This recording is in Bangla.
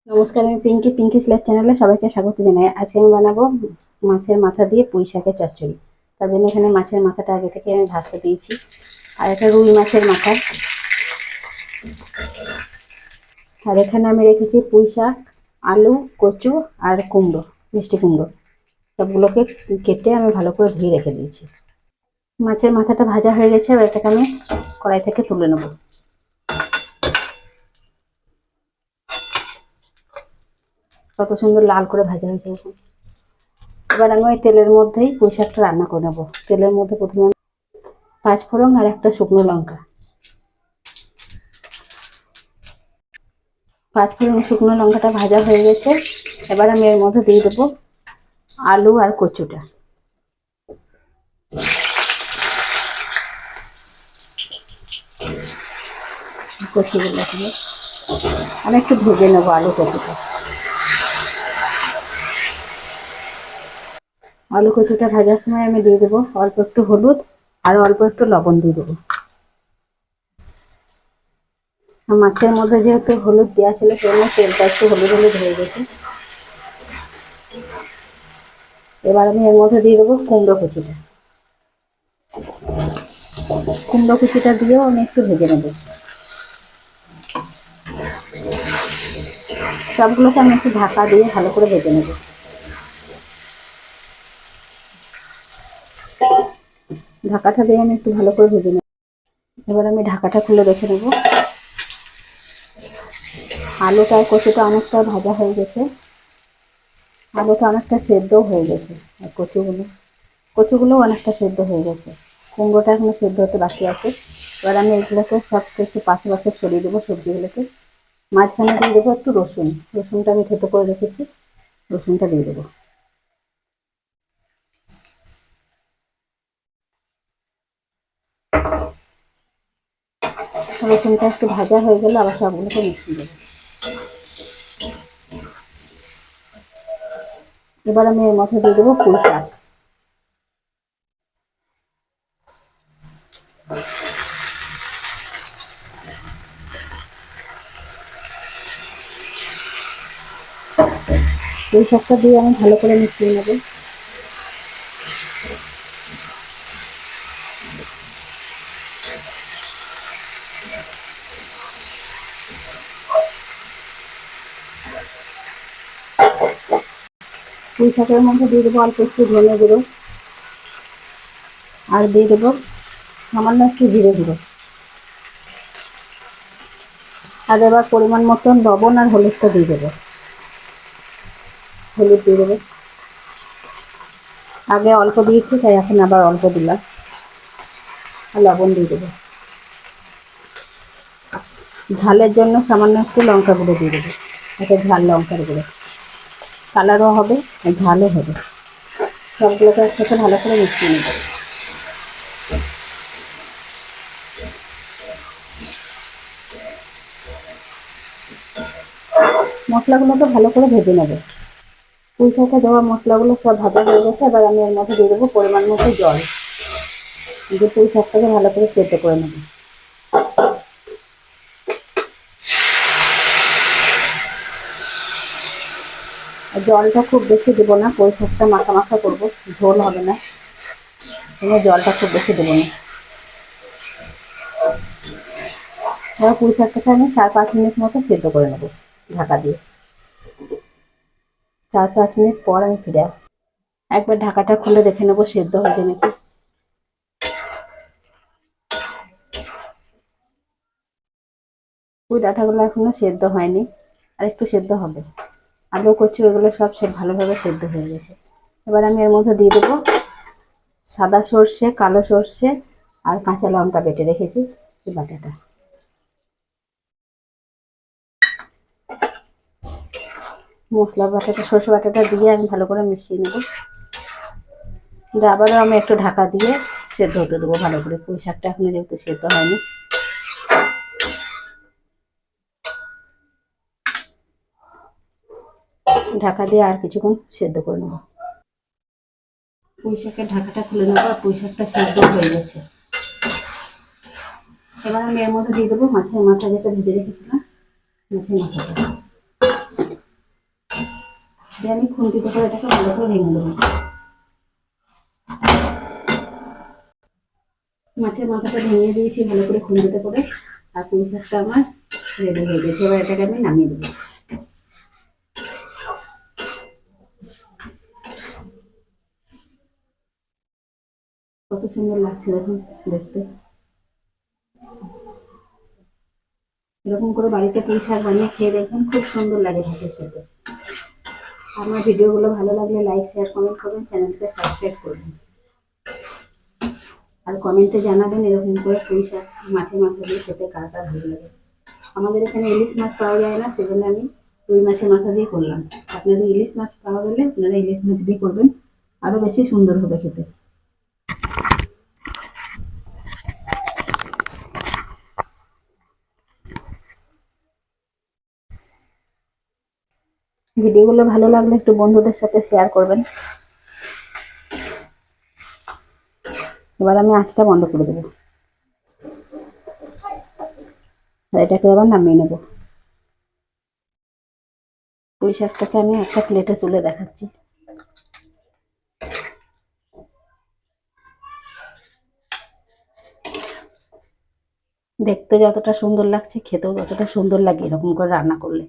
নমস্কার, আমি পিঙ্কিস লাইফ চ্যানেলে সবাইকে স্বাগত জানাই। আজকে আমি বানাবো মাছের মাথা দিয়ে পুঁই শাকের চচ্চড়ি। তার জন্য এখানে মাছের মাথাটা আগে থেকে আমি ভাজতে দিয়েছি। আর এটা রুই মাছের মাথা। আর এখানে আমি রেখেছি পুঁই শাক, আলু, কচু আর কুমড়ো, মিষ্টি কুমড়ো। সবগুলোকে কেটে আমি ভালো করে ধুয়ে রেখে দিয়েছি। মাছের মাথাটা ভাজা হয়ে গেছে, এবার এটাকে আমি কড়াই থেকে তুলে নেবো। কত সুন্দর লাল করে ভাজা হয়েছে। এবার আমি ওই তেলের মধ্যেই পুঁই শাকটা রান্না করে নেবো। তেলের মধ্যে প্রথমে পাঁচফোড়ন আর একটা শুকনো লঙ্কা, পাঁচফোড়ন শুকনো লঙ্কাটা ভাজা হয়ে গেছে। এবার আমি এর মধ্যে দিয়ে দেবো আলু আর কচুটা। কচুগুলো দিয়ে আমি একটু ভেজে নেবো আলু কচুটা। আলু কচুটা ভাজার সময় আমি দিয়ে দেবো অল্প একটু হলুদ আর অল্প একটু লবণ দিয়ে দেবো। মাছের মধ্যে যেহেতু হলুদ দেওয়া ছিল সেজন্য তেলটা একটু হলুদ হলুদ হয়ে গেছে। এবার আমি এর মধ্যে দিয়ে দেবো কুমড়ো কুচিটা। কুমড়ো কুচিটা দিয়েও আমি একটু ভেজে নেবো। সবগুলোকে আমি একটু ঢাকা দিয়ে ভালো করে ভেজে নেবো। ঢাকাটা দিয়ে আমি একটু ভালো করে ভেজে নেব। এবার আমি ঢাকাটা খুলে দেখে নেবো। আলুটা আর কচুটা অনেকটা ভাজা হয়ে গেছে। আলুটা অনেকটা সেদ্ধও হয়ে গেছে। আর কচুগুলো অনেকটা সেদ্ধ হয়ে গেছে। কুমড়োটা এখনো সেদ্ধ হতে বাকি আছে। এবার আমি এগুলোকে সব একটু পাশে পাশে সরিয়ে দেবো সবজিগুলোকে। মাঝখানে দিয়ে দেবো একটু রসুন। রসুনটা আমি থেতো করে রেখেছি, রসুনটা দিয়ে দেবো। রসুনটা একটু ভাজা হয়ে গেলে আবার সবগুলোকে মিশিয়ে দেবো। এবার আমি এর মধ্যে দিয়ে দেবো পুঁই শাক। পুঁই শাকটা দিয়ে আমি ভালো করে মিশিয়ে নেবো। পুঁই শাকের মধ্যে দিয়ে দেবো অল্প একটু ধনে গুঁড়ো আর দিয়ে দেবো সামান্য একটু জিরে গুঁড়ো। আর এবার পরিমাণ মতন লবণ আর হলুদটা দিয়ে দেবো। হলুদ দিয়ে দেবো। আগে অল্প দিয়েছি তাই এখন আবার অল্প দিলাম। আর লবণ দিয়ে দেবো। ঝালের জন্য সামান্য একটু লঙ্কা গুঁড়ো দিয়ে দেবো। এটা ঝাল লঙ্কার গুঁড়ো, কালারও হবে আর ঝালও হবে। সবগুলোকে একসাথে ভালো করে মিশিয়ে নেব। মশলাগুলো তো ভালো করে ভেজে নেবে। পুঁই শাকে দেওয়া মশলাগুলো সব ভাজা হয়ে গেছে। এবার আমি এর মধ্যে দিয়ে দেবো পরিমাণ মতো জল, দিয়ে পুঁই শাকটাকে ভালো করে সেদ্ধ করে নেব। আর জলটা খুব বেশি দেবো না, পুঁই শাকটা মাখা মাখা করবো, ঝোল হবে না, জলটা খুব বেশি দেবো না। এবার পুঁই শাকটাকে আমি 4-5 মিনিট মতো সেদ্ধ করে নেবো ঢাকা দিয়ে। 4-5 মিনিট পর আমি ফিরে আসছি। একবার ঢাকাটা খুলে দেখে নেবো সেদ্ধ হয়েছে নাকি। পুঁই ডাঁটাগুলো এখনো সেদ্ধ হয়নি, আর একটু সেদ্ধ হবে। আলু কচু এগুলো সব ভালোভাবে সেদ্ধ হয়ে গেছে। এবার আমি এর মধ্যে দিয়ে দেবো সাদা সর্ষে, কালো সর্ষে আর কাঁচা লঙ্কা বেটে রেখেছি, সেই বাটাটা। মশলা বাটাটা, সর্ষে বাটাটা দিয়ে আমি ভালো করে মিশিয়ে নেবো। আবারও আমি একটু ঢাকা দিয়ে সেদ্ধ হতে দেবো ভালো করে। পুঁই শাকটা এখনো যেহেতু সেদ্ধ হয়নি। ঢাকা দিয়ে আর কিছুক্ষণ সেদ্ধ করে নেবো। পুঁই শাকের ঢাকাটা খুলে নেবো। আর পুঁই শাকটা সেদ্ধ হয়ে গেছে। এবার আমি এর মধ্যে দিয়ে দেবো মাছের মাথা, যেটা ভেজে রেখেছিলাম, মাছের মাথাটা। দিয়ে আমি খুন্তিতে করে এটাকে ভালো করে ভেঙে দেবো। মাছের মাথাটা ভেঙে দিয়েছি ভালো করে খুন্তিতে করে, আর পুঁই শাকটা আমার রেডি হয়ে গেছে। এবার এটাকে আমি নামিয়ে দেবো। কত সুন্দর লাগছে দেখুন দেখতে। এরকম করে বাড়িতে পুঁই শাক বানিয়ে খেয়ে দেখবেন, খুব সুন্দর লাগে ভাতের সাথে। আমার ভিডিওগুলো ভালো লাগলে লাইক শেয়ার কমেন্ট করবেন, চ্যানেলটাকে সাবস্ক্রাইব করবেন, আর কমেন্টে জানাবেন এরকম করে পুঁই শাক মাছের মাথা দিয়ে খেতে কার কার ভালো লাগে। আমাদের এখানে ইলিশ মাছ পাওয়া যায় না, সেজন্য আমি রুই মাছের মাথা দিয়ে করলাম। আপনাদের ইলিশ মাছ পাওয়া গেলে আপনারা ইলিশ মাছ দিয়ে করবেন, আরো বেশি সুন্দর হবে খেতে। ভিডিওগুলো ভালো লাগলে একটু বন্ধুদের সাথে শেয়ার করবেন। এবার আমি আঁচটা বন্ধ করে দেবো, আর এটাকে এবার নামিয়ে নেব। পুঁই শাকটাকে আমি একটা প্লেটে তুলে দেখাচ্ছি। দেখতে যতটা সুন্দর লাগছে, খেতেও ততটা সুন্দর লাগে এরকম করে রান্না করলে।